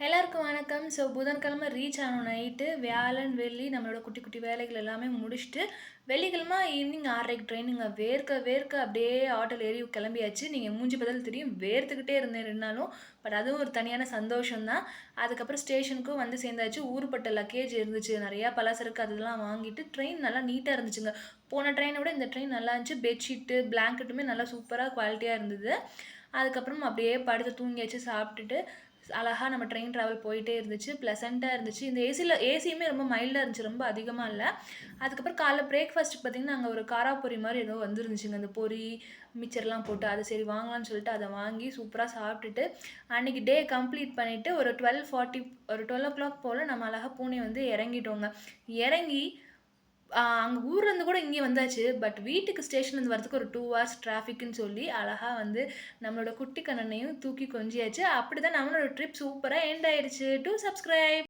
எல்லாருக்கும் வணக்கம். ஸோ புதன்கிழமை ரீச் ஆனோம் நைட்டு. வியாழன், வெள்ளி நம்மளோட குட்டி குட்டி வேலைகள் எல்லாமே முடிச்சுட்டு, வெள்ளிக்கிழமை ஈவினிங் 6:30க்கு ட்ரெயினுங்க. வேர்க்க வேர்க்க அப்படியே ஆட்டோல ஏறி கிளம்பியாச்சு. நீங்கள் மூஞ்சி பார்த்தாலும் தெரியும், வேர்த்துக்கிட்டே இருந்தேன் 2 நாளும். பட் அதுவும் ஒரு தனியான சந்தோஷம் தான். அதுக்கப்புறம் ஸ்டேஷனுக்கும் வந்து சேர்ந்தாச்சு. ஊருப்பட்ட லக்கேஜ் இருந்துச்சு, நிறையா பலசரக்கு அதெல்லாம் வாங்கிட்டு ட்ரெயின் நல்லா நீட்டாக இருந்துச்சுங்க. போன ட்ரெயினை விட இந்த ட்ரெயின் நல்லா இருந்துச்சு. பெட்ஷீட்டு பிளாங்கெட்டுமே நல்லா சூப்பராக குவாலிட்டியாக இருந்தது. அதுக்கப்புறம் அப்படியே படுத்து தூங்கியாச்சு. சாப்பிட்டுட்டு அழகாக நம்ம ட்ரெயின் ட்ராவல் போயிட்டே இருந்துச்சு. ப்ளசண்ட்டாக இருந்துச்சு. இந்த ஏசியுமே ரொம்ப மைல்டாக இருந்துச்சு, ரொம்ப அதிகமாக இல்லை. அதுக்கப்புறம் காலைல பிரேக்ஃபாஸ்ட்டுக்கு பார்த்திங்கன்னா அங்கே ஒரு காராப்பொரி மாதிரி ஏதோ வந்துருந்துச்சுங்க. அந்த பொரி மிச்சர்லாம் போட்டு அது சரி வாங்கலாம்னு சொல்லிட்டு அதை வாங்கி சூப்பராக சாப்பிட்டுட்டு அன்றைக்கி டே கம்ப்ளீட் பண்ணிவிட்டு ஒரு 12:40 போல் நம்ம அழகாக பூனே வந்து இறங்கிட்டோங்க. இறங்கி அங்கே ஊர்லேருந்து கூட இங்கே வந்தாச்சு. பட் வீட்டுக்கு ஸ்டேஷன்லேருந்து வரதுக்கு ஒரு 2 hours டிராஃபிக்னு சொல்லி அழகாக வந்து நம்மளோட குட்டி கண்ணனையும் தூக்கி கொஞ்சியாச்சு. அப்படி தான் நம்மளோட ட்ரிப் சூப்பராக எண்ட் ஆயிடுச்சு. Two subscribe.